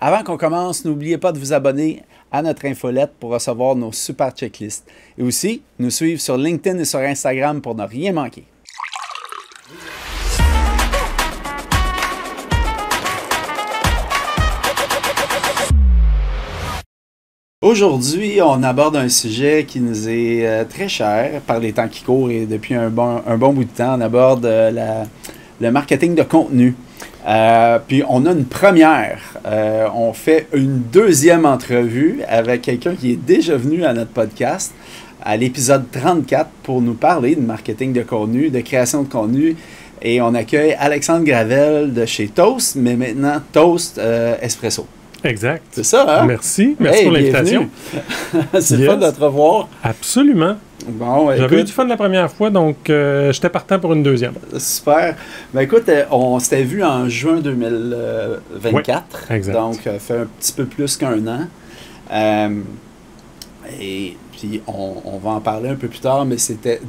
Avant qu'on commence, n'oubliez pas de vous abonner à notre infolette pour recevoir nos super checklists. Et aussi, nous suivre sur LinkedIn et sur Instagram pour ne rien manquer. Aujourd'hui, on aborde un sujet qui nous est très cher par les temps qui courent et depuis un bon bout de temps. On aborde le marketing de contenu. Puis on a une première. On fait une deuxième entrevue avec quelqu'un qui est déjà venu à notre podcast, à l'épisode 34, pour nous parler de marketing de contenu, de création de contenu. Et on accueille Alexandre Gravel de chez Toast, mais maintenant Toast Espresso. Exact. C'est ça, hein? Merci pour l'invitation. C'est le fun de te revoir. Absolument. Bon, j'avais eu du fun la première fois, donc j'étais partant pour une deuxième. Super. Ben écoute, on s'était vu en juin 2024. Oui, exact. Donc, ça fait un petit peu plus qu'un an. Et puis, on va en parler un peu plus tard, mais c'était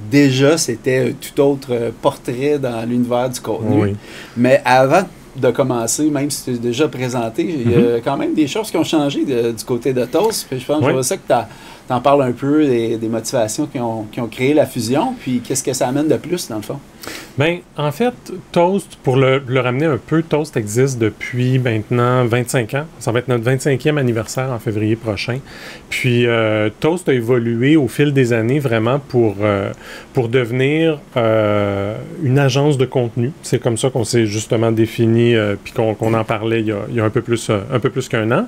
tout autre portrait dans l'univers du contenu. Oui. Mais avant de commencer, même si tu es déjà présenté, il y a quand même des choses qui ont changé du côté de Toast. Puis je pense que c'est ça que tu en parles un peu, des motivations qui ont créé la fusion, puis qu'est-ce que ça amène de plus, dans le fond? Bien, en fait, Toast, pour le ramener un peu, Toast existe depuis maintenant 25 ans. Ça va être notre 25e anniversaire en février prochain. Puis, Toast a évolué au fil des années vraiment pour devenir une agence de contenu. C'est comme ça qu'on s'est justement défini, puis qu'on en parlait il y a un peu plus qu'un an.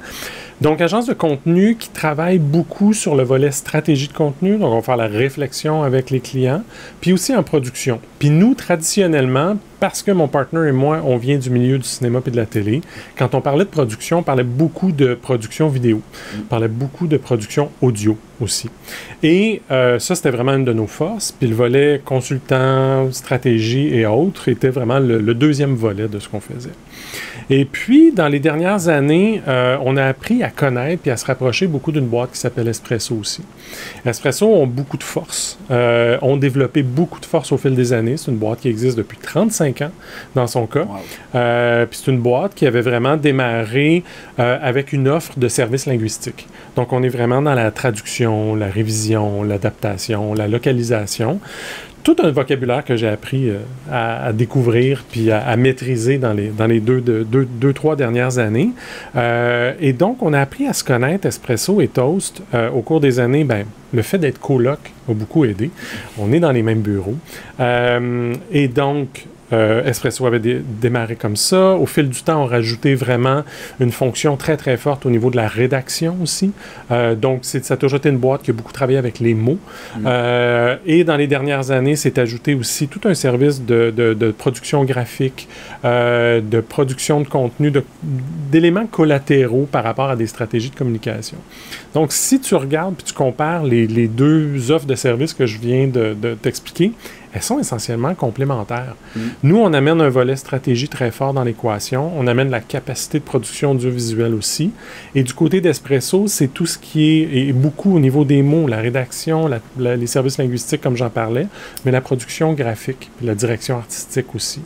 Donc, agence de contenu qui travaille beaucoup sur le volet stratégie de contenu. Donc, on va faire la réflexion avec les clients, puis aussi en production. Puis nous, traditionnellement, parce que mon partner et moi, on vient du milieu du cinéma et de la télé, quand on parlait de production, on parlait beaucoup de production vidéo. On parlait beaucoup de production audio aussi. Et ça, c'était vraiment une de nos forces. Puis le volet consultant, stratégie et autres était vraiment le deuxième volet de ce qu'on faisait. Et puis, dans les dernières années, on a appris à connaître et à se rapprocher beaucoup d'une boîte qui s'appelle Espresso aussi. Espresso ont beaucoup de force, ont développé beaucoup de force au fil des années. C'est une boîte qui existe depuis 35 ans, dans son cas. Wow. Puis c'est une boîte qui avait vraiment démarré avec une offre de services linguistiques. Donc, on est vraiment dans la traduction, la révision, l'adaptation, la localisation. Tout un vocabulaire que j'ai appris à découvrir puis à maîtriser dans les deux, trois dernières années. Et donc, on a appris à se connaître, Espresso et Toast, au cours des années. Ben, le fait d'être coloc a beaucoup aidé. On est dans les mêmes bureaux. Et donc, Espresso avait démarré comme ça. Au fil du temps, on rajoutait vraiment une fonction très, très forte au niveau de la rédaction aussi. Donc, ça a toujours été une boîte qui a beaucoup travaillé avec les mots. Et dans les dernières années, c'est ajouté aussi tout un service de production graphique, de production de contenu, d'éléments collatéraux par rapport à des stratégies de communication. Donc, si tu regardes puis tu compares les deux offres de services que je viens de t'expliquer, elles sont essentiellement complémentaires. Nous, on amène un volet stratégie très fort dans l'équation. On amène la capacité de production audiovisuelle aussi. Et du côté d'Espresso, c'est tout ce qui est beaucoup au niveau des mots, la rédaction, les services linguistiques, comme j'en parlais, mais la production graphique, puis la direction artistique aussi.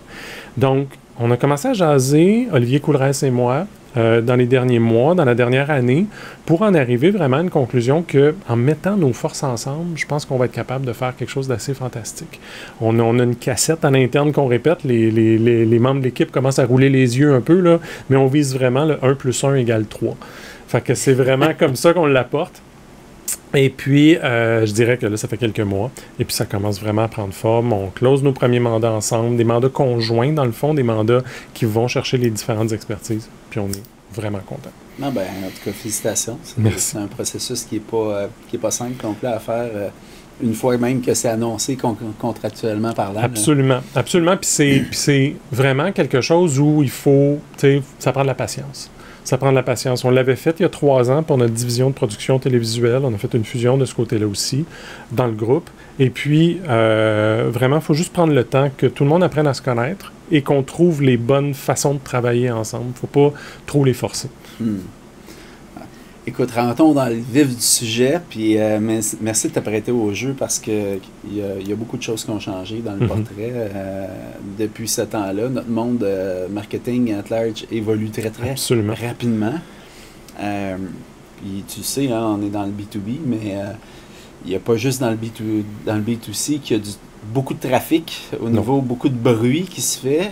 Donc, on a commencé à jaser, Olivier Coulresse et moi, dans les derniers mois, dans la dernière année, pour en arriver vraiment à une conclusion qu'en mettant nos forces ensemble, je pense qu'on va être capable de faire quelque chose d'assez fantastique. On a une cassette à l'interne qu'on répète, les membres de l'équipe commencent à rouler les yeux un peu, là, mais on vise vraiment le 1 + 1 = 3. Fait que c'est vraiment comme ça qu'on l'apporte. Et puis, je dirais que là, ça fait quelques mois. Et puis, ça commence vraiment à prendre forme. On close nos premiers mandats ensemble, des mandats conjoints, dans le fond, des mandats qui vont chercher les différentes expertises. Puis, on est vraiment content. Non, ben, en tout cas, félicitations. C'est un processus qui est pas simple, complet à faire une fois même que c'est annoncé contractuellement parlant. Absolument. Absolument. Puis, c'est vraiment quelque chose où il faut, tu sais, ça prend de la patience. Ça prend de la patience. On l'avait fait il y a 3 ans pour notre division de production télévisuelle. On a fait une fusion de ce côté-là aussi, dans le groupe. Et puis, vraiment, il faut juste prendre le temps que tout le monde apprenne à se connaître et qu'on trouve les bonnes façons de travailler ensemble. Il ne faut pas trop les forcer. Écoute, rentrons dans le vif du sujet, puis merci de te prêter au jeu parce qu'il y a beaucoup de choses qui ont changé dans le portrait depuis ce temps-là. Notre monde marketing at large évolue très, très rapidement. Puis tu sais, hein, on est dans le B2B, mais il n'y a pas juste dans le B2C qu'il y a beaucoup de trafic, au niveau beaucoup de bruit qui se fait.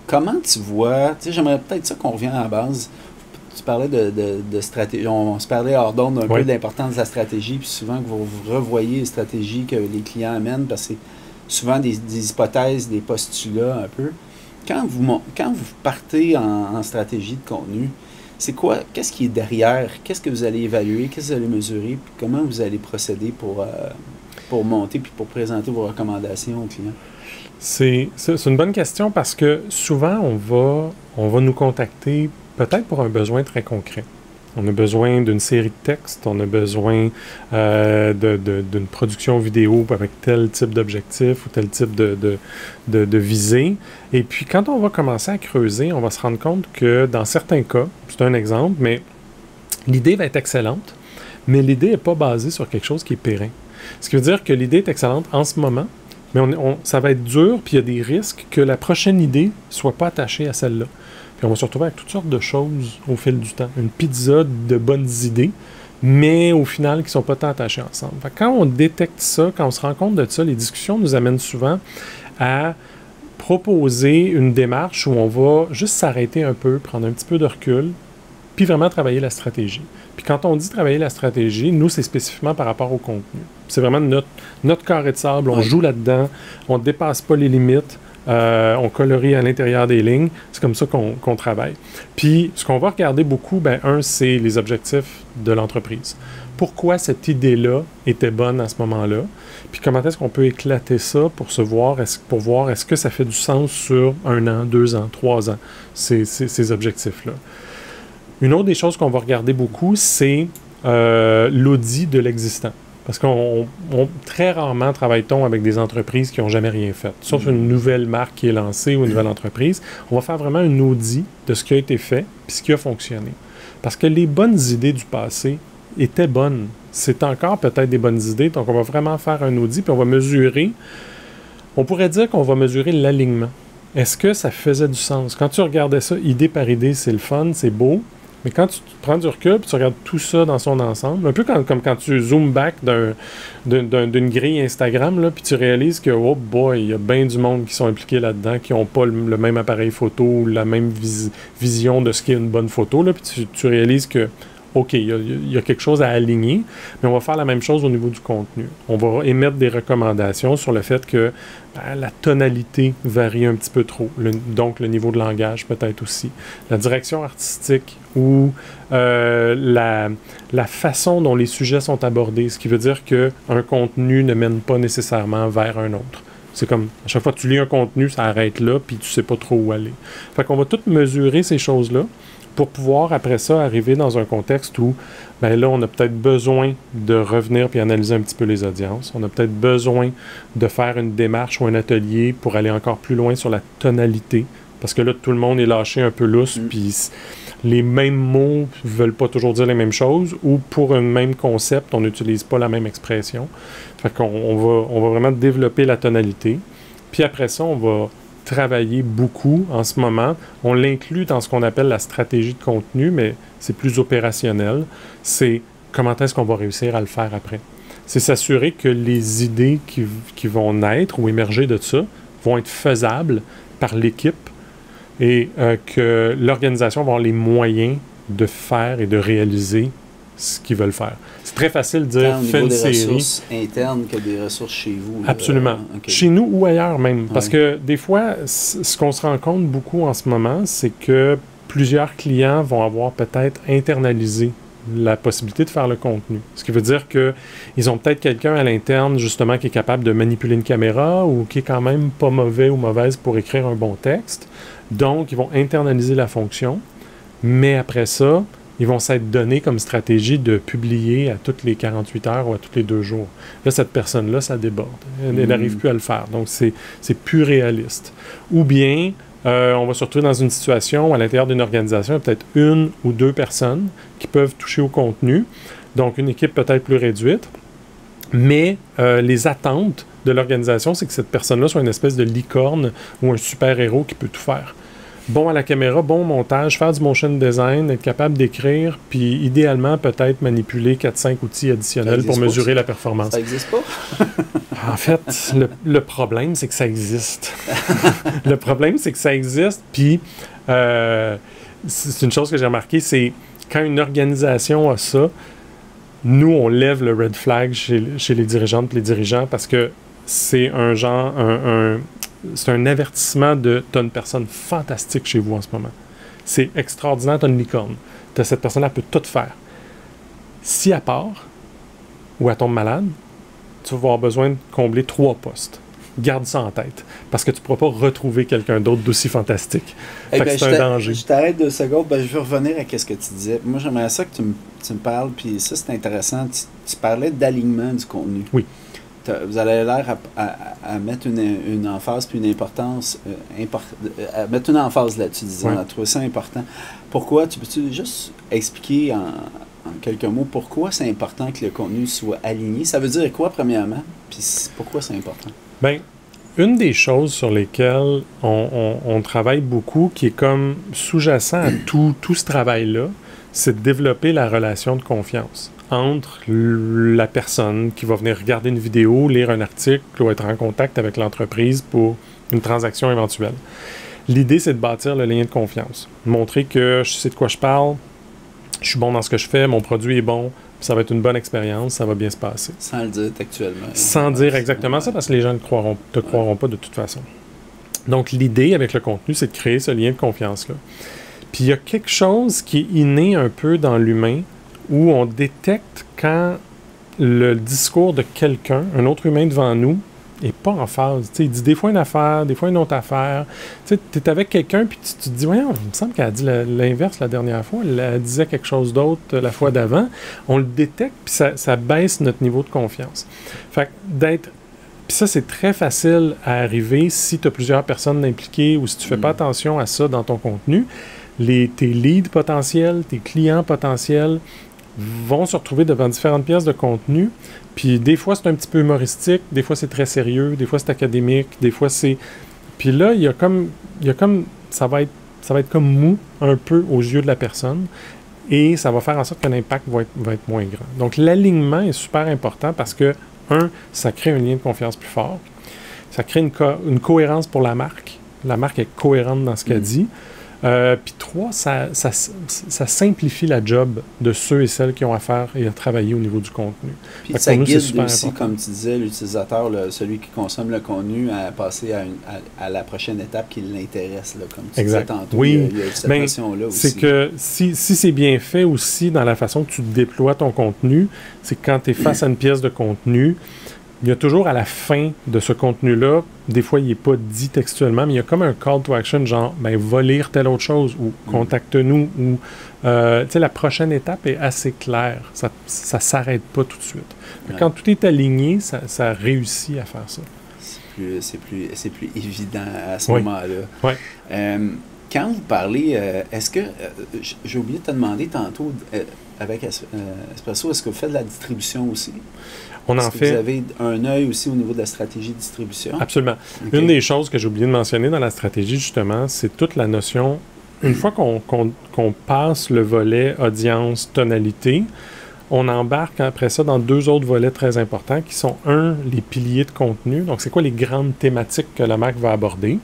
Comment tu vois, tu sais, j'aimerais peut-être ça qu'on revienne à la base. Tu parlais de stratégie, on se parlait hors d'onde un peu de l'importance de la stratégie, puis souvent que vous revoyez les stratégies que les clients amènent, parce que c'est souvent des hypothèses, des postulats un peu. Quand vous partez en stratégie de contenu, c'est quoi, qu'est-ce qui est derrière, qu'est-ce que vous allez évaluer, qu'est-ce que vous allez mesurer, puis comment vous allez procéder pour monter puis pour présenter vos recommandations aux clients? C'est une bonne question parce que souvent, on va nous contacter peut-être pour un besoin très concret. On a besoin d'une série de textes, on a besoin d'une production vidéo avec tel type d'objectif ou tel type de visée. Et puis, quand on va commencer à creuser, on va se rendre compte que dans certains cas, c'est un exemple, mais l'idée va être excellente, mais l'idée n'est pas basée sur quelque chose qui est périn. Ce qui veut dire que l'idée est excellente en ce moment, mais ça va être dur, puis il y a des risques que la prochaine idée ne soit pas attachée à celle-là. Puis on va se retrouver avec toutes sortes de choses au fil du temps. Une pizza de bonnes idées, mais au final qui ne sont pas tant attachées ensemble. Fait que quand on détecte ça, quand on se rend compte de ça, les discussions nous amènent souvent à proposer une démarche où on va juste s'arrêter un peu, prendre un petit peu de recul, puis vraiment travailler la stratégie. Puis quand on dit travailler la stratégie, nous, c'est spécifiquement par rapport au contenu. C'est vraiment notre carré de sable, on joue là-dedans, on ne dépasse pas les limites, on colorie à l'intérieur des lignes, c'est comme ça qu'on travaille. Puis ce qu'on va regarder beaucoup, c'est les objectifs de l'entreprise. Pourquoi cette idée-là était bonne à ce moment-là? Puis comment est-ce qu'on peut éclater ça pour voir est-ce que ça fait du sens sur 1 an, 2 ans, 3 ans, ces objectifs-là. Une autre des choses qu'on va regarder beaucoup, c'est l'audit de l'existant. Parce qu'on très rarement travaille-t-on avec des entreprises qui n'ont jamais rien fait. Sauf une nouvelle marque qui est lancée ou une nouvelle entreprise. On va faire vraiment un audit de ce qui a été fait et ce qui a fonctionné. Parce que les bonnes idées du passé étaient bonnes. C'est encore peut-être des bonnes idées. Donc, on va vraiment faire un audit puis on va mesurer. On pourrait dire qu'on va mesurer l'alignement. Est-ce que ça faisait du sens? Quand tu regardais ça, idée par idée, c'est le fun, c'est beau. Mais quand tu prends du recul et tu regardes tout ça dans son ensemble, un peu comme quand tu zoomes back d'une grille Instagram, là, puis tu réalises que, oh boy, il y a bien du monde qui sont impliqués là-dedans, qui n'ont pas le même appareil photo ou la même vision de ce qu'est une bonne photo, là, puis tu réalises que, OK, il y a quelque chose à aligner, mais on va faire la même chose au niveau du contenu. On va émettre des recommandations sur le fait que la tonalité varie un petit peu trop, donc le niveau de langage peut-être aussi. La direction artistique ou la façon dont les sujets sont abordés, ce qui veut dire qu'un contenu ne mène pas nécessairement vers un autre. C'est comme, à chaque fois que tu lis un contenu, ça arrête là, puis tu sais pas trop où aller. Fait qu'on va tout mesurer ces choses-là, pour pouvoir, après ça, arriver dans un contexte où, là, on a peut-être besoin de revenir puis analyser un petit peu les audiences. On a peut-être besoin de faire une démarche ou un atelier pour aller encore plus loin sur la tonalité. Parce que là, tout le monde est lâché un peu lousse, puis les mêmes mots ne veulent pas toujours dire les mêmes choses, ou pour un même concept, on n'utilise pas la même expression. Fait qu'on on va vraiment développer la tonalité. Puis après ça, on va travailler beaucoup en ce moment. On l'inclut dans ce qu'on appelle la stratégie de contenu, mais c'est plus opérationnel. C'est comment est-ce qu'on va réussir à le faire après. C'est s'assurer que les idées qui vont naître ou émerger de ça vont être faisables par l'équipe et que l'organisation va avoir les moyens de faire et de réaliser ce qu'ils veulent faire. C'est très facile de dire « Fais une série ». Des ressources internes que des ressources chez vous. Absolument. Okay. Chez nous ou ailleurs même. Parce que des fois, ce qu'on se rend compte beaucoup en ce moment, c'est que plusieurs clients vont avoir peut-être internalisé la possibilité de faire le contenu. Ce qui veut dire qu'ils ont peut-être quelqu'un à l'interne, justement, qui est capable de manipuler une caméra ou qui est quand même pas mauvais ou mauvaise pour écrire un bon texte. Donc, ils vont internaliser la fonction. Mais après ça, ils vont s'être donnés comme stratégie de publier à toutes les 48 heures ou à tous les 2 jours. Là, cette personne-là, ça déborde. Elle n'arrive plus à le faire. Donc, c'est plus réaliste. Ou bien, on va se retrouver dans une situation où, à l'intérieur d'une organisation, il y a peut-être 1 ou 2 personnes qui peuvent toucher au contenu. Donc, une équipe peut-être plus réduite. Mais les attentes de l'organisation, c'est que cette personne-là soit une espèce de licorne ou un super-héros qui peut tout faire. bon à la caméra, bon au montage, faire du motion design, être capable d'écrire, puis idéalement peut-être manipuler 4-5 outils additionnels pour mesurer la performance. Ça n'existe pas? En fait, le problème, c'est que ça existe. Le problème, c'est que ça existe, puis c'est une chose que j'ai remarqué, c'est quand une organisation a ça, nous, on lève le red flag chez les dirigeantes et les dirigeants parce que c'est un genre, c'est un avertissement de « t'as une personne fantastique chez vous en ce moment. C'est extraordinaire, t'as une licorne. Cette personne-là peut tout faire. Si elle part ou elle tombe malade, tu vas avoir besoin de combler 3 postes. Garde ça en tête, parce que tu ne pourras pas retrouver quelqu'un d'autre d'aussi fantastique. Fait que c'est un danger. Je t'arrête 2 secondes, je veux revenir à ce que tu disais. Moi, j'aimerais ça que tu me parles, puis ça, c'est intéressant. Tu parlais d'alignement du contenu. Oui. Vous avez l'air à mettre une emphase puis une importance, à mettre une emphase là-dessus, disons, à trouver ça important. Pourquoi? Peux-tu juste expliquer en quelques mots pourquoi c'est important que le contenu soit aligné? Ça veut dire quoi, premièrement? Puis pourquoi c'est important? Bien, une des choses sur lesquelles on travaille beaucoup, qui est comme sous-jacent à tout ce travail-là, c'est de développer la relation de confiance entre la personne qui va venir regarder une vidéo, lire un article ou être en contact avec l'entreprise pour une transaction éventuelle. L'idée, c'est de bâtir le lien de confiance. Montrer que je sais de quoi je parle, je suis bon dans ce que je fais, mon produit est bon, ça va être une bonne expérience, ça va bien se passer. Sans le dire textuellement. Sans dire exactement ça, parce que les gens ne te croiront pas de toute façon. Donc, l'idée avec le contenu, c'est de créer ce lien de confiance-là. Puis, il y a quelque chose qui est inné un peu dans l'humain, où on détecte quand le discours de quelqu'un, un autre humain devant nous, n'est pas en phase. T'sais, il dit des fois une affaire, des fois une autre affaire. Tu es avec quelqu'un, puis tu te dis, voyons, il me semble qu'elle a dit l'inverse la dernière fois. Elle disait quelque chose d'autre la fois d'avant. On le détecte, puis ça baisse notre niveau de confiance. Fait que puis ça, c'est très facile à arriver si tu as plusieurs personnes impliquées ou si tu ne fais pas attention à ça dans ton contenu. Tes leads potentiels, tes clients potentiels vont se retrouver devant différentes pièces de contenu. Puis des fois, c'est un petit peu humoristique, des fois, c'est très sérieux, des fois, c'est académique, des fois, c'est... Puis là, il y a comme ça va être comme mou un peu aux yeux de la personne et ça va faire en sorte que l'impact va être moins grand. Donc, l'alignement est super important parce que, ça crée un lien de confiance plus fort. Ça crée une cohérence pour la marque. La marque est cohérente dans ce qu'elle dit. Puis 3, ça simplifie la job de ceux et celles qui ont à faire et à travailler au niveau du contenu. Puis ça guide aussi, comme tu disais, l'utilisateur, celui qui consomme le contenu, à passer à la prochaine étape qui l'intéresse, comme tu disais tantôt. Oui, il y a cette notion-là aussi. C'est que si c'est bien fait aussi dans la façon que tu déploies ton contenu, c'est que quand tu es face à une pièce de contenu, il y a toujours à la fin de ce contenu-là, des fois, il n'est pas dit textuellement, mais il y a comme un call to action, genre, va lire telle autre chose, ou contacte-nous, ou, la prochaine étape est assez claire. Ça ne s'arrête pas tout de suite. Ouais. Quand tout est aligné, ça réussit à faire ça. C'est plus évident à ce moment-là. Oui. Quand vous parlez, est-ce que, j'ai oublié de te demander tantôt, avec Espresso, est-ce que vous faites de la distribution aussi? On en fait. Vous avez un œil aussi au niveau de la stratégie de distribution? Absolument. Okay. Une des choses que j'ai oublié de mentionner dans la stratégie, justement, c'est toute la notion, une fois qu'on passe le volet audience, tonalité, on embarque après ça dans 2 autres volets très importants qui sont, les piliers de contenu. Donc, c'est quoi les grandes thématiques que la marque va aborder?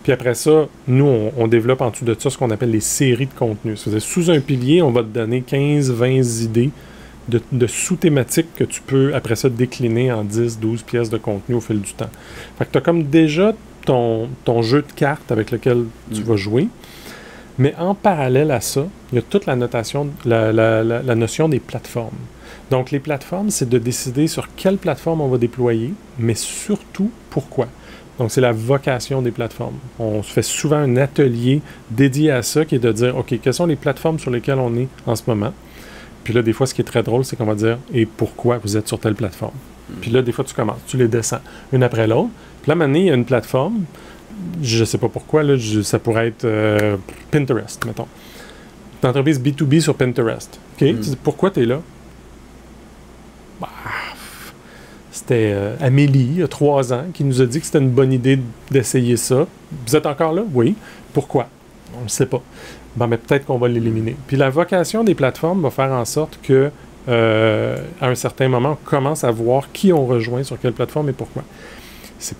Puis après ça, nous, on développe en dessous de ça ce qu'on appelle les séries de contenu. C'est-à-dire, sous un pilier, on va te donner 15-20 idées de sous-thématiques que tu peux, après ça, décliner en 10-12 pièces de contenu au fil du temps. Fait que tu as comme déjà ton jeu de cartes avec lequel tu vas jouer, mais en parallèle à ça, il y a toute la notion des plateformes. Donc, les plateformes, c'est de décider sur quelle plateforme on va déployer, mais surtout, pourquoi. Donc, c'est la vocation des plateformes. On se fait souvent un atelier dédié à ça, qui est de dire, OK, quelles sont les plateformes sur lesquelles on est en ce moment? Puis là, des fois, ce qui est très drôle, c'est qu'on va dire « Et pourquoi vous êtes sur telle plateforme? » Puis là, des fois, tu commences, tu les descends, une après l'autre. Puis là, maintenant, il y a une plateforme, je ne sais pas pourquoi, là, ça pourrait être Pinterest, mettons. Une entreprise B2B sur Pinterest. OK? Tu dis, pourquoi tu es là? Bah, c'était Amélie, il y a 3 ans, qui nous a dit que c'était une bonne idée d'essayer ça. Vous êtes encore là? Oui. Pourquoi? On ne sait pas. Bon, mais peut-être qu'on va l'éliminer. Puis la vocation des plateformes va faire en sorte que, à un certain moment, on commence à voir qui on rejoint sur quelle plateforme et pourquoi.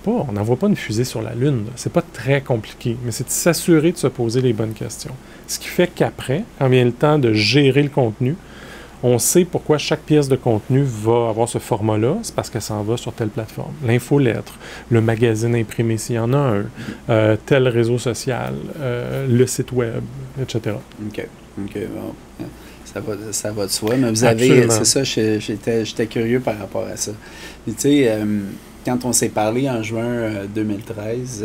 On n'envoie pas une fusée sur la Lune. C'est pas très compliqué, mais c'est de s'assurer de se poser les bonnes questions. Ce qui fait qu'après, quand vient le temps de gérer le contenu, on sait pourquoi chaque pièce de contenu va avoir ce format-là. C'est parce qu'elle s'en va sur telle plateforme. L'infolettre, le magazine imprimé s'il y en a un, tel réseau social, le site web, etc. OK. Bon. Ça va de soi. Mais vous avez... C'est ça, j'étais curieux par rapport à ça. Tu sais... quand on s'est parlé en juin 2013,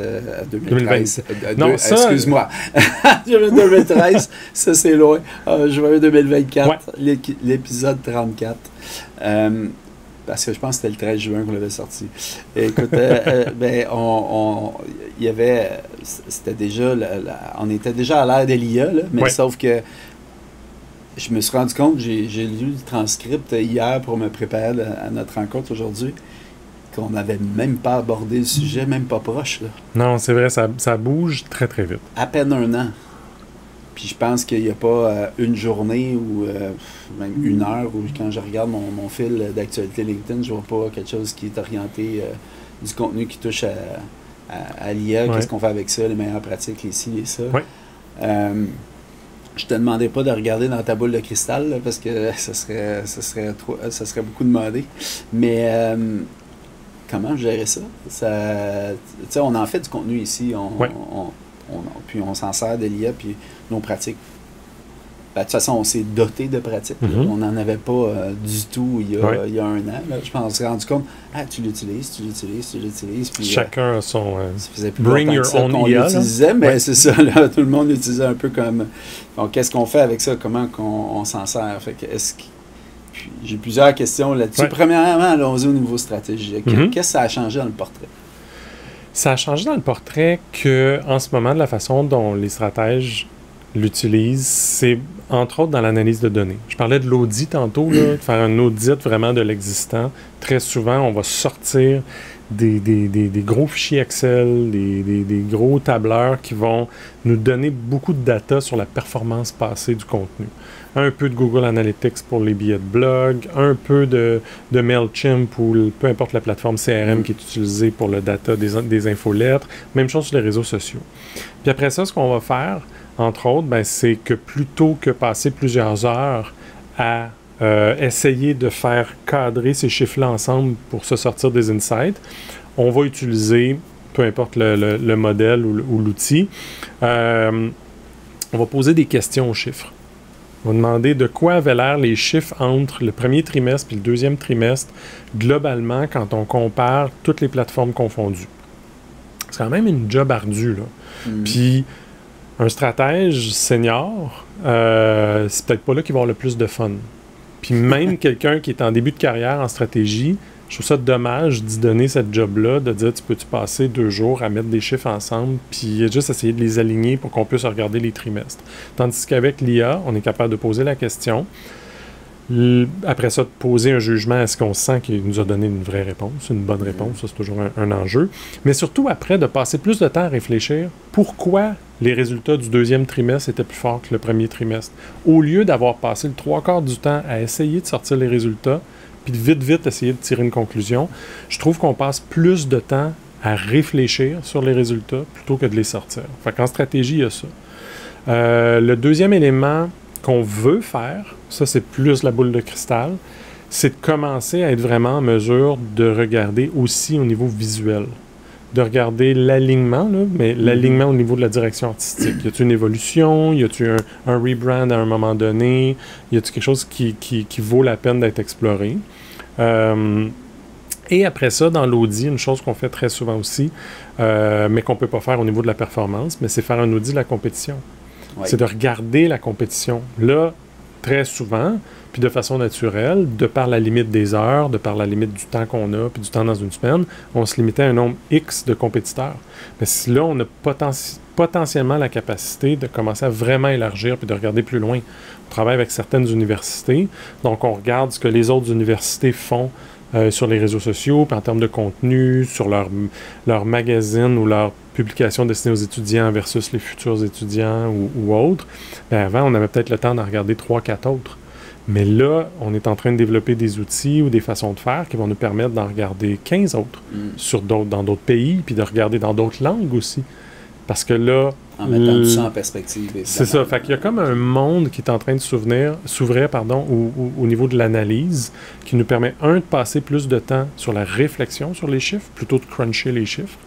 2013 non, ça... excuse-moi, 2013, ça c'est loin, juin 2024, ouais. L'épisode 34, parce que je pense que c'était le 13 juin qu'on l'avait sorti. Écoute, ben, il y avait, c'était déjà, on était déjà à l'ère de l'IA, mais ouais. Sauf que je me suis rendu compte, j'ai lu le transcript hier pour me préparer à notre rencontre aujourd'hui, qu'on n'avait même pas abordé le sujet, même pas proche. Là. Non, c'est vrai, ça bouge très, très vite. À peine un an. Puis je pense qu'il n'y a pas une journée ou même une heure où quand je regarde mon fil d'actualité LinkedIn, je vois pas quelque chose qui est orienté du contenu qui touche à l'IA, ouais. Qu'est-ce qu'on fait avec ça, les meilleures pratiques, les ci, les ça. Ouais. Je te demandais pas de regarder dans ta boule de cristal, là, parce que ça serait beaucoup demandé. Mais... comment gérer ça? On en fait du contenu ici, puis on s'en sert de l'IA, puis nos pratiques. Ben, de toute façon, on s'est doté de pratiques. Mm-hmm. On n'en avait pas du tout il y a un an. Là. Je pense qu'on s'est rendu compte, tu l'utilises. Puis, chacun a son... ça faisait plus bring your own qu'on IA. L'utilisait, mais c'est ça, là, tout le monde l'utilisait un peu comme... Donc, qu'est-ce qu'on fait avec ça? Comment on s'en sert? Fait que, j'ai plusieurs questions là-dessus. Ouais. Premièrement, allons-y au niveau stratégique. Mm-hmm. Qu'est-ce que ça a changé dans le portrait? Ça a changé dans le portrait qu'en ce moment, de la façon dont les stratèges l'utilisent, c'est entre autres dans l'analyse de données. Je parlais de l'audit tantôt, là, de faire un audit vraiment de l'existant. Très souvent, on va sortir des gros fichiers Excel, des gros tableurs qui vont nous donner beaucoup de data sur la performance passée du contenu. Un peu de Google Analytics pour les billets de blog, un peu de MailChimp ou peu importe la plateforme CRM qui est utilisée pour le data des infolettres. Même chose sur les réseaux sociaux. Puis après ça, ce qu'on va faire, entre autres, c'est que plutôt que passer plusieurs heures à essayer de faire cadrer ces chiffres-là ensemble pour se sortir des insights, on va utiliser, peu importe le modèle ou l'outil, on va poser des questions aux chiffres. On va demander de quoi avaient l'air les chiffres entre le premier trimestre et le deuxième trimestre, globalement, quand on compare toutes les plateformes confondues. C'est quand même une job ardue, là. Mm. Puis, un stratège senior, c'est peut-être pas là qu'il va avoir le plus de fun. Puis même quelqu'un qui est en début de carrière en stratégie, je trouve ça dommage d'y donner cette job-là, de dire, tu peux-tu passer 2 jours à mettre des chiffres ensemble, puis juste essayer de les aligner pour qu'on puisse regarder les trimestres. Tandis qu'avec l'IA, on est capable de poser la question. Après ça, de poser un jugement, est-ce qu'on sent qu'il nous a donné une vraie réponse, une bonne réponse, ça c'est toujours un enjeu. Mais surtout après, de passer plus de temps à réfléchir pourquoi les résultats du deuxième trimestre étaient plus forts que le premier trimestre. Au lieu d'avoir passé le 3/4 du temps à essayer de sortir les résultats, puis de vite essayer de tirer une conclusion, je trouve qu'on passe plus de temps à réfléchir sur les résultats plutôt que de les sortir. Fait qu'en stratégie, il y a ça. Le deuxième élément qu'on veut faire, ça c'est plus la boule de cristal, c'est de commencer à être vraiment en mesure de regarder aussi au niveau visuel. De regarder l'alignement, là, mais l'alignement au niveau de la direction artistique. Y a-t-il une évolution? Y a-t-il un rebrand à un moment donné? Y a-t-il quelque chose qui vaut la peine d'être exploré? Et après ça, dans l'audit, une chose qu'on fait très souvent aussi, mais qu'on ne peut pas faire au niveau de la performance, mais c'est faire un audit de la compétition. Oui. C'est de regarder la compétition. Là, très souvent, puis de façon naturelle, de par la limite des heures, de par la limite du temps qu'on a, puis du temps dans une semaine, on se limitait à un nombre X de compétiteurs. Mais si là, on a potentiellement la capacité de commencer à vraiment élargir puis de regarder plus loin. On travaille avec certaines universités, donc on regarde ce que les autres universités font sur les réseaux sociaux, puis en termes de contenu, sur leur magazine ou leur publication destinée aux étudiants versus les futurs étudiants ou autres. Bien, avant, on avait peut-être le temps d'en regarder 3-4 autres. Mais là, on est en train de développer des outils ou des façons de faire qui vont nous permettre d'en regarder 15 autres dans d'autres pays, puis de regarder dans d'autres langues aussi. Parce que là... En mettant tout ça en perspective, évidemment. C'est ça. Fait qu'il y a comme un monde qui est en train de s'ouvrir au niveau de l'analyse, qui nous permet, de passer plus de temps sur la réflexion sur les chiffres, plutôt de cruncher les chiffres,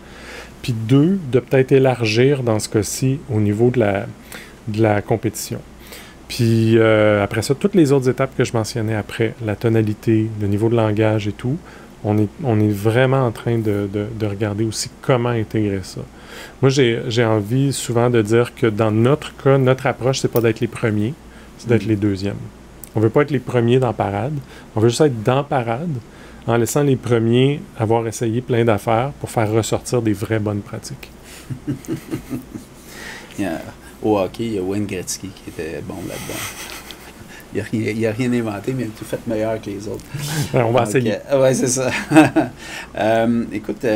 puis 2, de peut-être élargir, dans ce cas-ci, au niveau de la compétition. Puis après ça, toutes les autres étapes que je mentionnais après, la tonalité, le niveau de langage et tout, on est vraiment en train de regarder aussi comment intégrer ça. Moi, j'ai envie souvent de dire que dans notre cas, notre approche, c'est pas d'être les premiers, c'est d'être les deuxièmes. On veut pas être les premiers dans parade, on veut juste être dans parade en laissant les premiers avoir essayé plein d'affaires pour faire ressortir des vraies bonnes pratiques. Au hockey, il y a Wayne Gretzky qui était bon là-dedans. Il n'a rien inventé, mais il a tout fait meilleur que les autres. On va essayer. Oui, c'est ça. Écoute,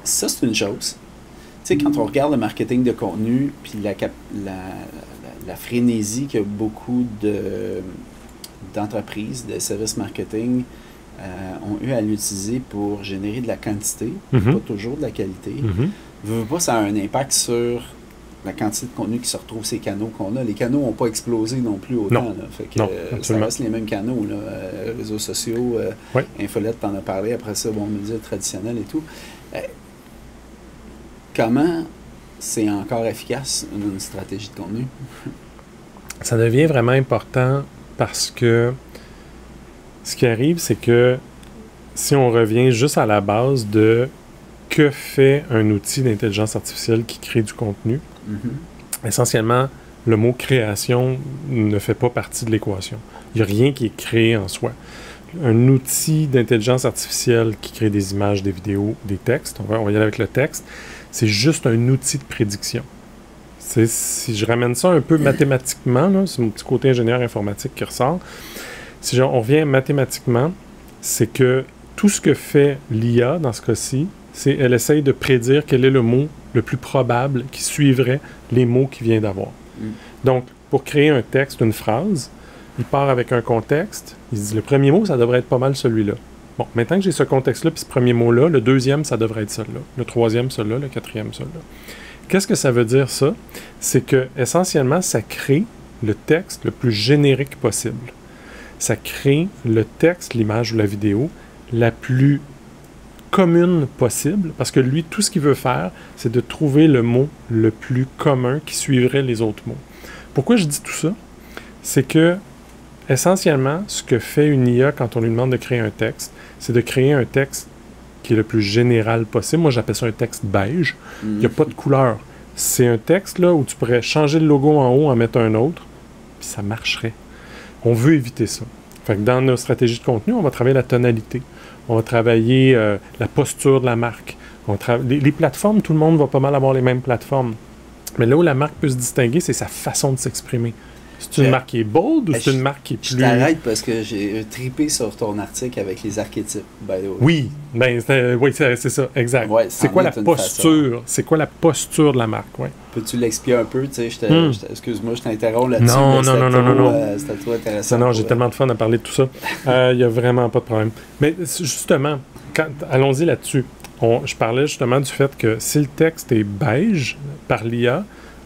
ça, c'est une chose. Tu sais, quand on regarde le marketing de contenu, puis la frénésie que beaucoup d'entreprises, de services marketing ont eu à l'utiliser pour générer de la quantité, pas toujours de la qualité, veut pas, ça a un impact sur la quantité de contenu qui se retrouve ces canaux qu'on a. Les canaux n'ont pas explosé non plus autant. Là. Fait que, ça reste les mêmes canaux. Là. Réseaux sociaux, Infolette, t'en as parlé. Après ça, médias traditionnels et tout. Comment c'est encore efficace une stratégie de contenu? Ça devient vraiment important parce que ce qui arrive, c'est que si on revient juste à la base de que fait un outil d'intelligence artificielle qui crée du contenu, essentiellement, le mot création ne fait pas partie de l'équation. Il n'y a rien qui est créé en soi. Un outil d'intelligence artificielle qui crée des images, des vidéos, des textes, on va y aller avec le texte, c'est juste un outil de prédiction. Si je ramène ça un peu mathématiquement, là, c'est mon petit côté ingénieur informatique qui ressort, si on revient mathématiquement, c'est que tout ce que fait l'IA dans ce cas-ci, c'est qu'elle essaye de prédire quel est le mot le plus probable qui suivrait les mots qu'il vient d'avoir. Donc, pour créer un texte, une phrase, il part avec un contexte, il se dit le premier mot, ça devrait être pas mal celui-là. Bon, maintenant que j'ai ce contexte-là, puis ce premier mot-là, le deuxième, ça devrait être celui-là. Le troisième, celui-là. Le quatrième, celui-là. Qu'est-ce que ça veut dire, ça? C'est que, essentiellement, ça crée le texte le plus générique possible. Ça crée le texte, l'image ou la vidéo, la plus commune possible, parce que lui, tout ce qu'il veut faire, c'est de trouver le mot le plus commun qui suivrait les autres mots. Pourquoi je dis tout ça? C'est que, essentiellement, ce que fait une IA quand on lui demande de créer un texte, c'est de créer un texte qui est le plus général possible. Moi, j'appelle ça un texte beige. Il n'y a pas de couleur. C'est un texte là où tu pourrais changer le logo en haut, en mettre un autre, puis ça marcherait. On veut éviter ça. Fait que dans nos stratégies de contenu, on va travailler la tonalité. On va travailler la posture de la marque. Les plateformes, tout le monde va pas mal avoir les mêmes plateformes. Mais là où la marque peut se distinguer, c'est sa façon de s'exprimer. C'est une marque qui est bold ou c'est une marque qui est plus... Je t'arrête parce que j'ai trippé sur ton article avec les archétypes. Oui, c'est ça, exact. Ouais, c'est quoi la posture? C'est quoi la posture de la marque? Ouais. Peux-tu l'expliquer un peu? Excuse-moi, je t'interromps là-dessus. Non. C'était trop intéressant. Non, j'ai tellement de fun à parler de tout ça. Il n'y a vraiment pas de problème. Mais justement, allons-y là-dessus. Je parlais justement du fait que si le texte est beige par l'IA,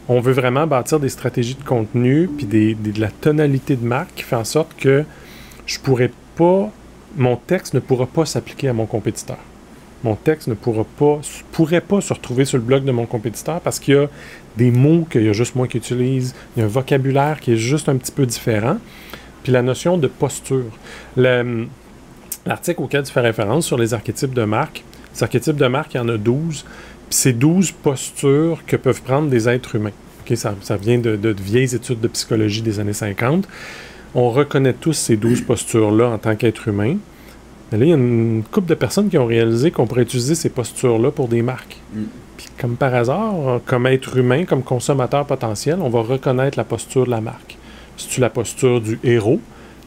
on veut vraiment bâtir des stratégies de contenu puis de la tonalité de marque qui fait en sorte que mon texte ne pourra pas s'appliquer à mon compétiteur. Mon texte ne pourrait pas se retrouver sur le blog de mon compétiteur parce qu'il y a des mots qu'il y a juste moi qui utilise, il y a un vocabulaire qui est juste un petit peu différent. Puis la notion de posture. L'article auquel tu fais référence sur les archétypes de marque, les archétypes de marque, il y en a 12. Puis c'est 12 postures que peuvent prendre des êtres humains. Okay, ça vient de vieilles études de psychologie des années 50. On reconnaît tous ces 12 postures-là en tant qu'être humain. Mais là, il y a une couple de personnes qui ont réalisé qu'on pourrait utiliser ces postures-là pour des marques. Puis comme par hasard, comme être humain, comme consommateur potentiel, on va reconnaître la posture de la marque. C'est-tu la posture du héros?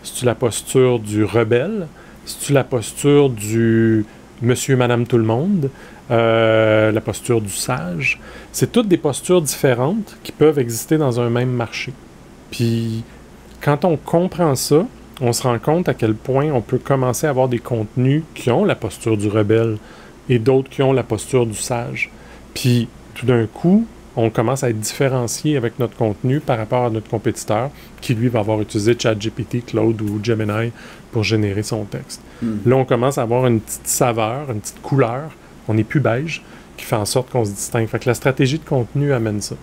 C'est-tu la posture du rebelle? C'est-tu la posture du monsieur, madame, tout le monde? La posture du sage? C'est toutes des postures différentes qui peuvent exister dans un même marché. Puis, quand on comprend ça, on se rend compte à quel point on peut commencer à avoir des contenus qui ont la posture du rebelle et d'autres qui ont la posture du sage. Puis, tout d'un coup, on commence à être différencié avec notre contenu par rapport à notre compétiteur qui, lui, va avoir utilisé ChatGPT, Claude ou Gemini pour générer son texte. Là, on commence à avoir une petite saveur, une petite couleur. On n'est plus beige, qui fait en sorte qu'on se distingue. Fait que la stratégie de contenu amène ça.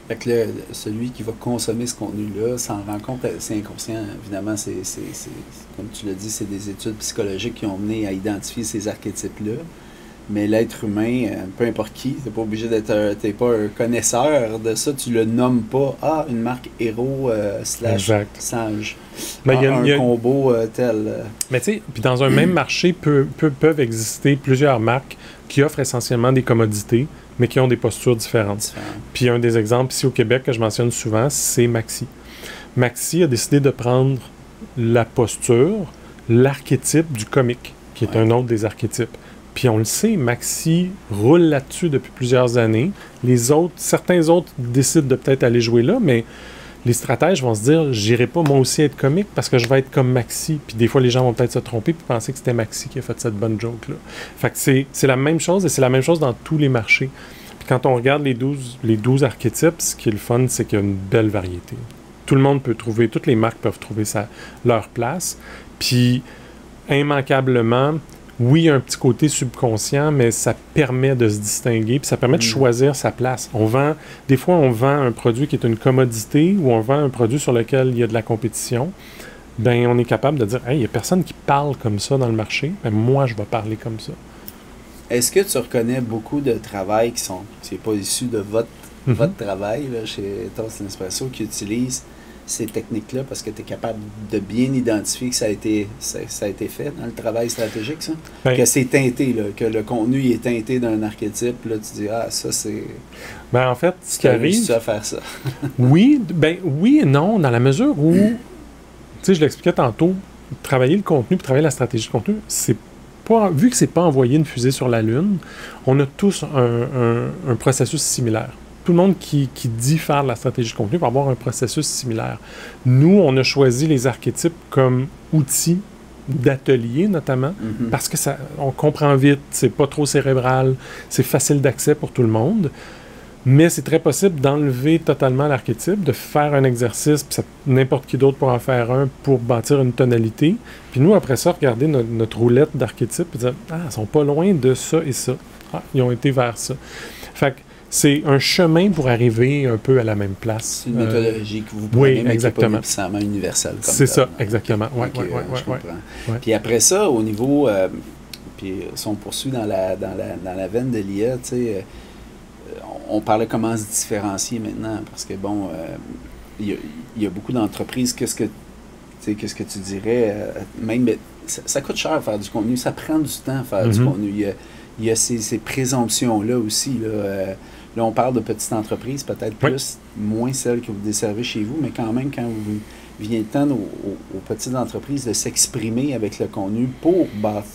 Fait que celui qui va consommer ce contenu-là s'en rend compte, c'est inconscient. Évidemment, c'est comme tu l'as dit, c'est des études psychologiques qui ont mené à identifier ces archétypes-là. Mais l'être humain, peu importe qui, t'es pas obligé d'être, t'es pas un connaisseur de ça, tu le nommes pas. Ah, une marque héros slash sage. Mais un combo tel. Mais tu sais, puis dans un même marché, peuvent exister plusieurs marques qui offrent essentiellement des commodités, mais qui ont des postures différentes. Puis un des exemples ici au Québec que je mentionne souvent, c'est Maxi. Maxi a décidé de prendre la posture, l'archétype du comique, qui est un autre des archétypes. Puis on le sait, Maxi roule là-dessus depuis plusieurs années. Certains autres décident de peut-être aller jouer là, mais les stratèges vont se dire, j'irai pas moi aussi être comique parce que je vais être comme Maxi. Puis des fois, les gens vont peut-être se tromper puis penser que c'était Maxi qui a fait cette bonne joke-là. Fait que c'est la même chose et c'est la même chose dans tous les marchés. Puis quand on regarde les 12 archétypes, ce qui est le fun, c'est qu'il y a une belle variété. Tout le monde peut trouver, toutes les marques peuvent trouver leur place. Puis immanquablement, oui, il y a un petit côté subconscient, mais ça permet de se distinguer, puis ça permet de choisir sa place. Des fois, on vend un produit qui est une commodité, ou on vend un produit sur lequel il y a de la compétition. Ben, on est capable de dire, hey, il n'y a personne qui parle comme ça dans le marché, ben, moi, je vais parler comme ça. Est-ce que tu reconnais beaucoup de travail c'est pas issu de votre travail là, chez Toast Nespresso, qui utilise ces techniques-là parce que tu es capable de bien identifier que ça a été fait dans le travail stratégique, ça? Ben, que c'est teinté, là, que le contenu est teinté d'un archétype, là, tu dis, ah, ça, c'est... Ben, en fait, ce qui arrive... à faire ça. oui et non, dans la mesure où, tu sais, je l'expliquais tantôt, travailler le contenu, puis travailler la stratégie de contenu, c'est pas... Vu que c'est pas envoyer une fusée sur la Lune, on a tous un processus similaire. Tout le monde qui dit faire de la stratégie de contenu va avoir un processus similaire. Nous, on a choisi les archétypes comme outils d'atelier, notamment, parce que on comprend vite, c'est pas trop cérébral, c'est facile d'accès pour tout le monde, mais c'est très possible d'enlever totalement l'archétype, de faire un exercice, puis n'importe qui d'autre pourra en faire un pour bâtir une tonalité. Puis nous, après ça, regarder notre roulette d'archétypes et dire « Ah, ils sont pas loin de ça et ça. Ah, ils ont été vers ça. » Fait que c'est un chemin pour arriver un peu à la même place. C'est une méthodologie que vous prenez, mais exactement. qui n'est pas nécessairement universelle. C'est ça, exactement. Ouais, je comprends. Ouais. Puis après ça, au niveau... puis si on poursuit dans la veine de l'IA, tu sais, on parlait comment se différencier maintenant, parce que, bon, il y a beaucoup d'entreprises, qu'est-ce que tu dirais, même, ça coûte cher faire du contenu, ça prend du temps faire du contenu. Il y a ces présomptions-là aussi, là. Là, on parle de petites entreprises, peut-être plus, moins celles que vous desservez chez vous, mais quand même, quand vous vient le temps aux petites entreprises de s'exprimer avec le contenu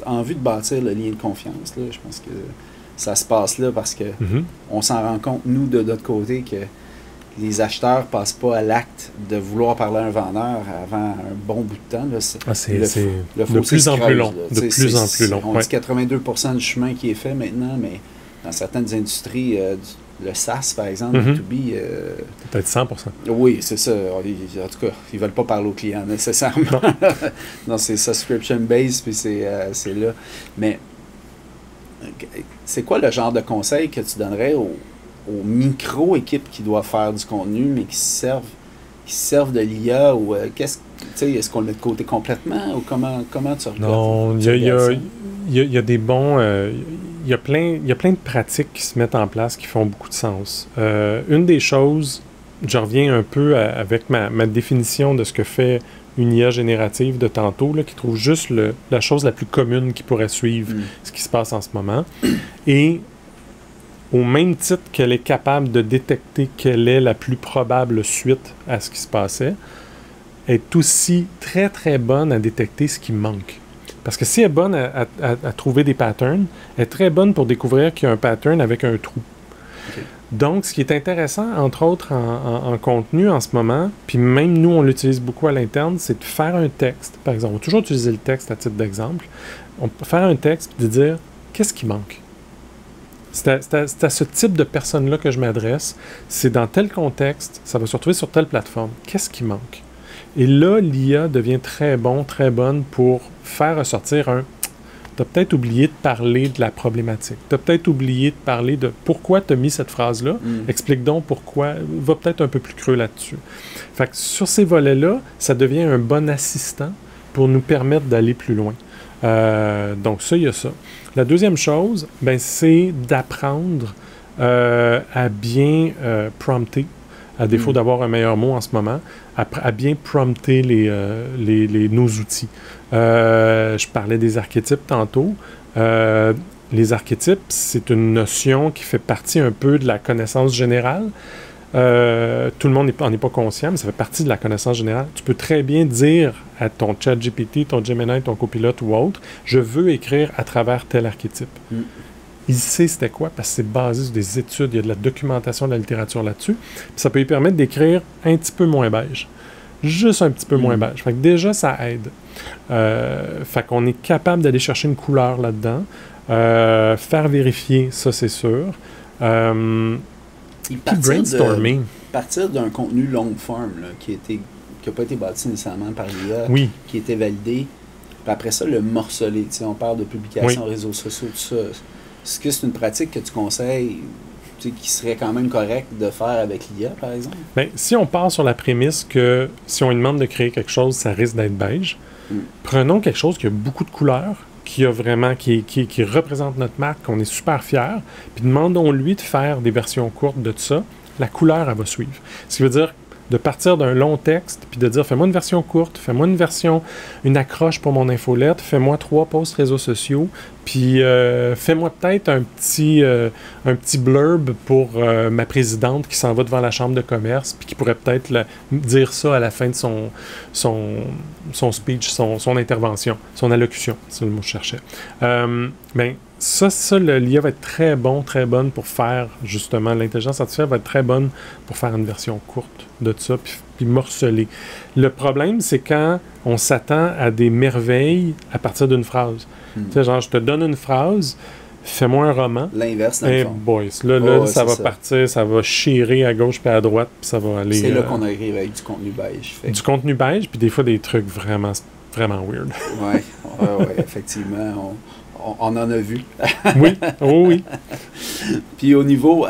en vue de bâtir le lien de confiance, là, je pense que ça se passe là parce que on s'en rend compte, nous, de notre côté, que les acheteurs ne passent pas à l'acte de vouloir parler à un vendeur avant un bon bout de temps. Là. C'est de plus en plus long. De plus en plus long. On dit 82% du chemin qui est fait maintenant, mais dans certaines industries, le SaaS, par exemple, B2B... peut-être 100%. Oui, c'est ça. En tout cas, ils ne veulent pas parler aux clients nécessairement. Non, c'est subscription-based, puis c'est là. Mais c'est quoi le genre de conseil que tu donnerais aux micro-équipes qui doivent faire du contenu, mais qui servent de l'IA, ou est-ce qu'on le met de côté complètement, ou comment tu regardes? Non, il y a des bons... il y a plein de pratiques qui se mettent en place qui font beaucoup de sens. Une des choses, je reviens un peu avec ma définition de ce que fait une IA générative de tantôt, là, qui trouve juste la chose la plus commune qui pourrait suivre ce qui se passe en ce moment. Et au même titre qu'elle est capable de détecter quelle est la plus probable suite à ce qui se passait, elle est aussi très, très bonne à détecter ce qui manque. Parce que si elle est bonne à trouver des patterns, elle est très bonne pour découvrir qu'il y a un pattern avec un trou. Okay. Donc, ce qui est intéressant, entre autres, en contenu en ce moment, puis même nous, on l'utilise beaucoup à l'interne, c'est de faire un texte. Par exemple, on va toujours utiliser le texte à titre d'exemple. On peut faire un texte et de dire « Qu'est-ce qui manque? » C'est à ce type de personne-là que je m'adresse. C'est dans tel contexte, ça va se retrouver sur telle plateforme. Qu'est-ce qui manque? Et là, l'IA devient très bonne pour faire ressortir un « tu as peut-être oublié de parler de la problématique. Tu as peut-être oublié de parler de pourquoi tu as mis cette phrase-là. Explique donc pourquoi. Va peut-être un peu plus creux là-dessus. » Fait que sur ces volets-là, ça devient un bon assistant pour nous permettre d'aller plus loin. Donc ça, il y a ça. La deuxième chose, c'est d'apprendre à bien prompter, à défaut d'avoir un meilleur mot en ce moment, à bien prompter nos outils. Je parlais des archétypes tantôt. Les archétypes, c'est une notion qui fait partie un peu de la connaissance générale. Tout le monde n'en est pas conscient, mais ça fait partie de la connaissance générale. Tu peux très bien dire à ton ChatGPT, ton Gemini, ton copilote ou autre, je veux écrire à travers tel archétype. Il sait c'était quoi, parce que c'est basé sur des études, il y a de la documentation de la littérature là-dessus. Puis ça peut lui permettre d'écrire un petit peu moins beige. Juste un petit peu moins beige. Fait que déjà, ça aide. Fait qu'on est capable d'aller chercher une couleur là-dedans. Faire vérifier, ça c'est sûr. Brainstorming. Partir d'un contenu long form là, qui n'a pas été bâti nécessairement par l'IA, qui était validé. Puis après ça, le morceler. On parle de publications, réseaux sociaux, tout ça. Est-ce que c'est une pratique que tu conseilles qui serait quand même correcte de faire avec l'IA, par exemple? Bien, si on part sur la prémisse que si on lui demande de créer quelque chose, ça risque d'être beige, prenons quelque chose qui a beaucoup de couleurs, qui représente notre marque, qu'on est super fiers, puis demandons-lui de faire des versions courtes de tout ça. La couleur, elle va suivre. Ce qui veut dire de partir d'un long texte, puis de dire, fais-moi une version courte, fais-moi une accroche pour mon infolette, fais-moi 3 posts réseaux sociaux, puis fais-moi peut-être un petit blurb pour ma présidente qui s'en va devant la chambre de commerce, puis qui pourrait peut-être dire ça à la fin de son speech, son intervention, son allocution, c'est le mot que je cherchais. Ça, l'IA va être très bonne pour faire, justement, l'intelligence artificielle va être très bonne pour faire une version courte de ça, puis morceler. Le problème, c'est quand on s'attend à des merveilles à partir d'une phrase. Tu sais, genre, je te donne une phrase, fais-moi un roman. L'inverse, dans le fond. Boys, là, ça va partir, ça va chirer à gauche puis à droite, puis ça va aller... C'est là qu'on arrive avec du contenu beige. Du contenu beige, puis des fois des trucs vraiment weird. Oui, effectivement, on en a vu. Oui. Puis au niveau...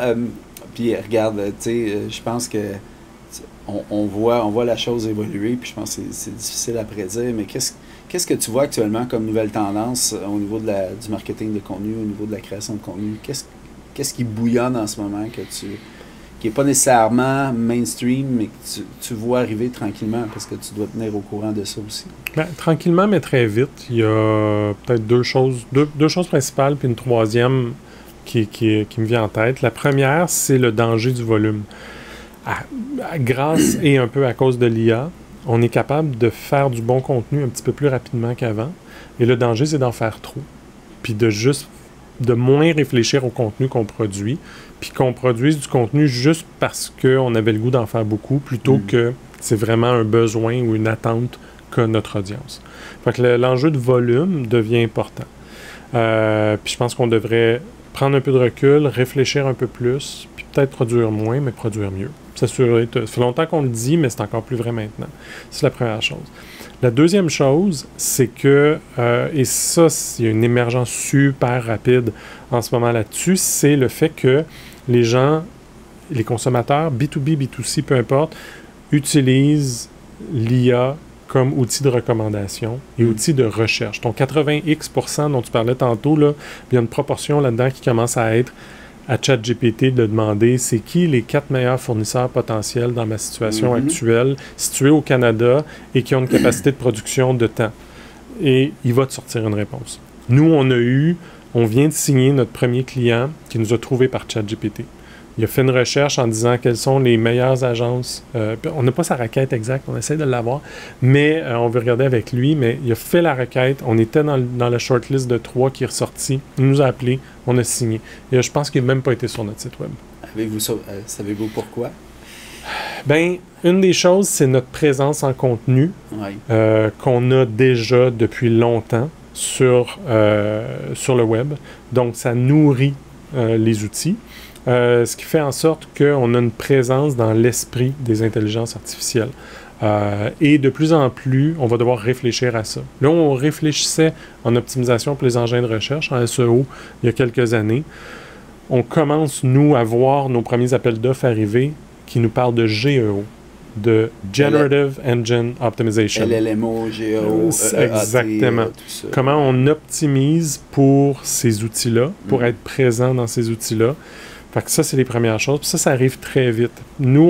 puis regarde, tu sais, je pense que on voit la chose évoluer, puis je pense que c'est difficile à prédire, mais qu'est-ce que tu vois actuellement comme nouvelle tendance au niveau du marketing de contenu, au niveau de la création de contenu? Qu'est-ce qui bouillonne en ce moment qui n'est pas nécessairement mainstream, mais que tu vois arriver tranquillement, parce que tu dois tenir au courant de ça aussi? Tranquillement, mais très vite. Il y a peut-être deux choses principales, puis une troisième qui me vient en tête. La première, c'est le danger du volume. Grâce et un peu à cause de l'IA, on est capable de faire du bon contenu un petit peu plus rapidement qu'avant. Et le danger, c'est d'en faire trop. Puis de moins réfléchir au contenu qu'on produit, puis qu'on produise du contenu juste parce qu'on avait le goût d'en faire beaucoup, plutôt que c'est vraiment un besoin ou une attente qu'a notre audience. Fait que l'enjeu de volume devient important. Puis je pense qu'on devrait prendre un peu de recul, réfléchir un peu plus, puis peut-être produire moins, mais produire mieux. Ça fait longtemps qu'on le dit, mais c'est encore plus vrai maintenant. C'est la première chose. La deuxième chose, c'est que, et ça, il y a une émergence super rapide en ce moment là-dessus, c'est le fait que les gens, les consommateurs, B2B, B2C, peu importe, utilisent l'IA comme outil de recommandation et outil de recherche. Ton 80X% dont tu parlais tantôt, là, il y a une proportion là-dedans qui commence à être à ChatGPT de demander c'est qui les 4 meilleurs fournisseurs potentiels dans ma situation actuelle, situés au Canada et qui ont une capacité de production de temps. Et il va te sortir une réponse. Nous, on vient de signer notre premier client qui nous a trouvé par ChatGPT. Il a fait une recherche en disant quelles sont les meilleures agences. On n'a pas sa requête exacte, on essaie de l'avoir, mais on veut regarder avec lui. Mais il a fait la requête. On était dans la shortlist de 3 qui est ressorti. Il nous a appelé, on a signé. Et je pense qu'il n'a même pas été sur notre site web. Savez-vous pourquoi? Ben, une des choses, c'est notre présence en contenu qu'on a déjà depuis longtemps sur le web. Donc, ça nourrit les outils. Ce qui fait en sorte qu'on a une présence dans l'esprit des intelligences artificielles. Et de plus en plus, on va devoir réfléchir à ça. Là, on réfléchissait en optimisation pour les engins de recherche, en SEO, il y a quelques années. On commence, nous, à voir nos premiers appels d'offres arriver qui nous parlent de GEO, de Generative Engine Optimization. LLMO, GEO, exactement. tout ça. Comment on optimise pour ces outils-là, pour être présent dans ces outils-là. Fait que ça, c'est les premières choses. Puis ça arrive très vite. Nous,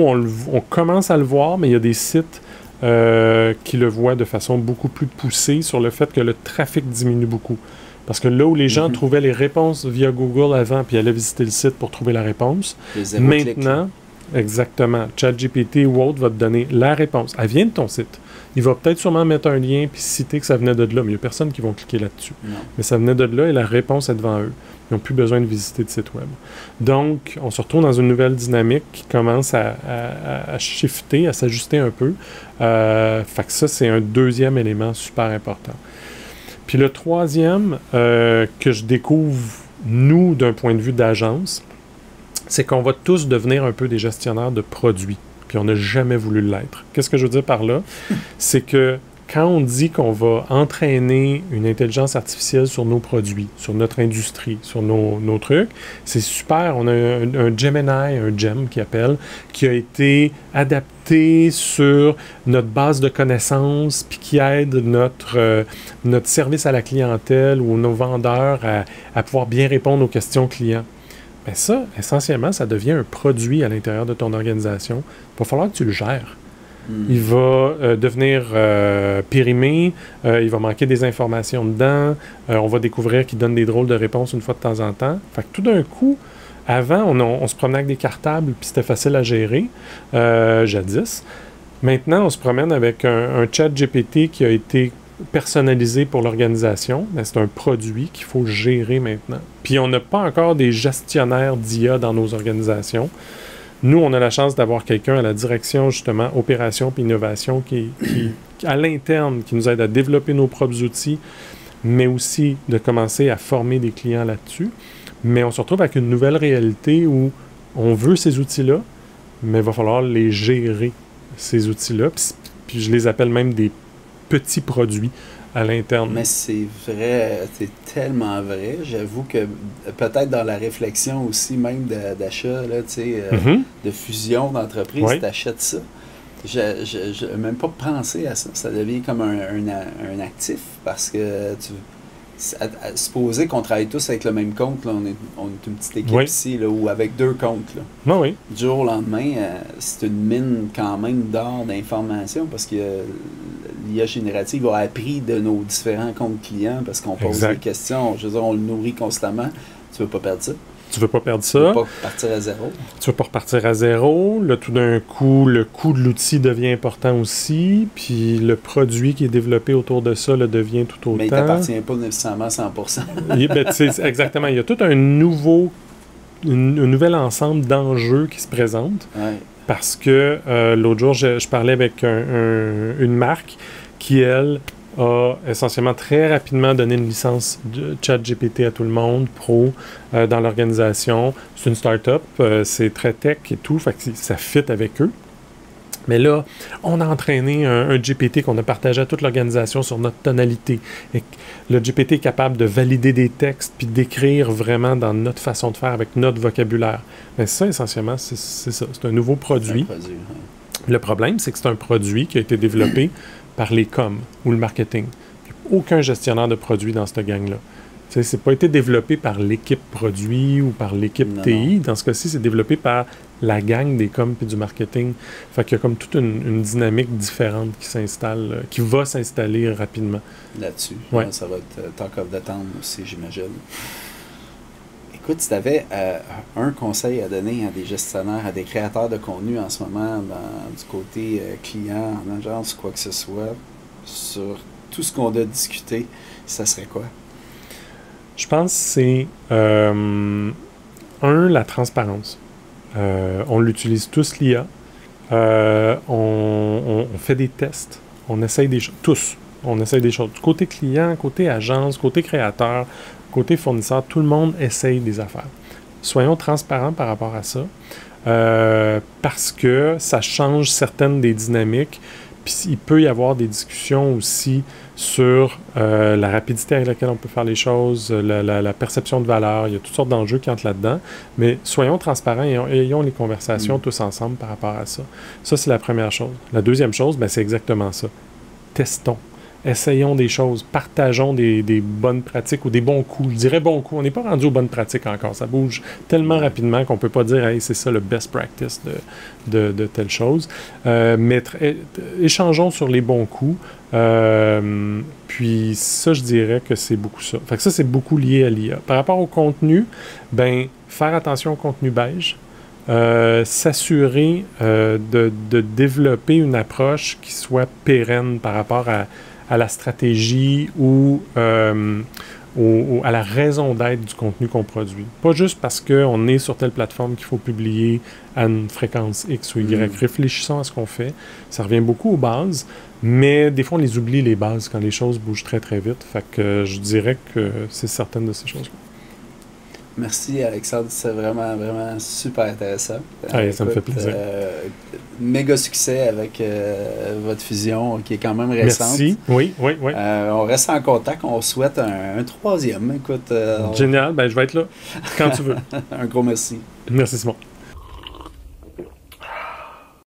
on commence à le voir, mais il y a des sites qui le voient de façon beaucoup plus poussée sur le fait que le trafic diminue beaucoup. Parce que là où les gens trouvaient les réponses via Google avant, puis allaient visiter le site pour trouver la réponse, maintenant, exactement, ChatGPT ou autre va te donner la réponse. Elle vient de ton site. Il va peut-être sûrement mettre un lien puis citer que ça venait de là, mais il n'y a personne qui va cliquer là-dessus. Mais ça venait de là et la réponse est devant eux. Ils n'ont plus besoin de visiter de site web. Donc, on se retrouve dans une nouvelle dynamique qui commence à shifter, à s'ajuster un peu. Fait que ça, c'est un deuxième élément super important. Puis le troisième que je découvre, nous, d'un point de vue d'agence, c'est qu'on va tous devenir un peu des gestionnaires de produits. Puis on n'a jamais voulu l'être. Qu'est-ce que je veux dire par là? C'est que quand on dit qu'on va entraîner une intelligence artificielle sur nos produits, sur notre industrie, sur nos trucs, c'est super. On a un Gemini, un GEM qui appelle, qui a été adapté sur notre base de connaissances, puis qui aide notre service à la clientèle ou nos vendeurs à pouvoir bien répondre aux questions clients. Mais ça, essentiellement, ça devient un produit à l'intérieur de ton organisation. Il va falloir que tu le gères. Il va devenir périmé, il va manquer des informations dedans, on va découvrir qu'il donne des drôles de réponses une fois de temps en temps. Fait que tout d'un coup, avant, on se promenait avec des cartables, puis c'était facile à gérer, jadis. Maintenant, on se promène avec un chat GPT qui a été personnalisé pour l'organisation, mais c'est un produit qu'il faut gérer maintenant. Puis on n'a pas encore des gestionnaires d'IA dans nos organisations. Nous, on a la chance d'avoir quelqu'un à la direction, justement, opération puis innovation, qui à l'interne, qui nous aide à développer nos propres outils, mais aussi de commencer à former des clients là-dessus. Mais on se retrouve avec une nouvelle réalité où on veut ces outils-là, mais il va falloir les gérer, ces outils-là. Puis je les appelle même des petits produits à l'interne. Mais c'est vrai, c'est tellement vrai. J'avoue que peut-être dans la réflexion aussi même d'achat, là, tu sais, de fusion d'entreprise, tu achètes ça. Je n'ai même pas pensé à ça. Ça devient comme un actif parce que supposer qu'on travaille tous avec le même compte, là, on est une petite équipe ici, là, ou avec 2 comptes. Là. Du jour au lendemain, c'est une mine quand même d'or d'informations parce que l'IA générative a appris de nos différents comptes clients parce qu'on pose des questions. Je veux dire, on le nourrit constamment. Tu ne veux pas perdre ça. Tu veux pas perdre ça. Tu veux pas partir à zéro. Tu veux pas repartir à zéro. Là, tout d'un coup, le coût de l'outil devient important aussi. Puis le produit qui est développé autour de ça le devient tout autant. Mais il ne t'appartient pas nécessairement à 100%. Exactement. Il y a tout un nouvel ensemble d'enjeux qui se présentent. Parce que l'autre jour, je parlais avec une marque qui, elle, a essentiellement très rapidement donné une licence de ChatGPT à tout le monde, pro, dans l'organisation. C'est une start-up, c'est très tech et tout, fait que ça fit avec eux. Mais là, on a entraîné un GPT qu'on a partagé à toute l'organisation sur notre tonalité. Et le GPT est capable de valider des textes puis d'écrire vraiment dans notre façon de faire avec notre vocabulaire. Mais ça, essentiellement, c'est ça. C'est un nouveau produit. Le problème, c'est que c'est un produit qui a été développé par les coms ou le marketing. Il n'y a aucun gestionnaire de produits dans cette gang-là. Ça n'a pas été développé par l'équipe produit ou par l'équipe TI. Dans ce cas-ci, c'est développé par la gang des coms et du marketing. Fait qu'il y a comme toute une dynamique différente qui s'installe, qui va s'installer rapidement. Là-dessus. Ça va être talk of the town aussi, j'imagine. Écoute, si tu avais un conseil à donner à des gestionnaires, à des créateurs de contenu en ce moment, du côté client, en agence, quoi que ce soit, sur tout ce qu'on a discuté, ça serait quoi? Je pense que c'est, la transparence. On l'utilise tous, l'IA. On fait des tests. On essaye des choses. Tous. On essaye des choses. Côté client, côté agence, côté créateur, côté fournisseur, tout le monde essaye des affaires. Soyons transparents par rapport à ça. Parce que ça change certaines des dynamiques. Puis il peut y avoir des discussions aussi sur la rapidité avec laquelle on peut faire les choses, la perception de valeur. Il y a toutes sortes d'enjeux qui entrent là-dedans. Mais soyons transparents et ayons les conversations tous ensemble par rapport à ça. Ça, c'est la première chose. La deuxième chose, c'est exactement ça. Testons. Essayons des choses, partageons des bonnes pratiques ou des bons coups. Je dirais bons coups. On n'est pas rendu aux bonnes pratiques encore. Ça bouge tellement rapidement qu'on ne peut pas dire hey, c'est ça le best practice de telle chose. Mais échangeons sur les bons coups. Puis ça, je dirais que c'est beaucoup ça. Fait que ça, c'est beaucoup lié à l'IA. Par rapport au contenu, faire attention au contenu beige. S'assurer de développer une approche qui soit pérenne par rapport à la stratégie ou à la raison d'être du contenu qu'on produit. Pas juste parce qu'on est sur telle plateforme qu'il faut publier à une fréquence X ou Y. Réfléchissons à ce qu'on fait. Ça revient beaucoup aux bases, mais des fois, on les oublie, les bases, quand les choses bougent très, très vite. Fait que je dirais que c'est certaines de ces choses-là. Merci Alexandre, c'est vraiment, vraiment super intéressant. Allez, ça me fait plaisir. Méga succès avec votre fusion qui est quand même récente. Merci, oui. On reste en contact, on souhaite un troisième. Écoute, génial, je vais être là quand tu veux. Un gros merci. Merci Simon.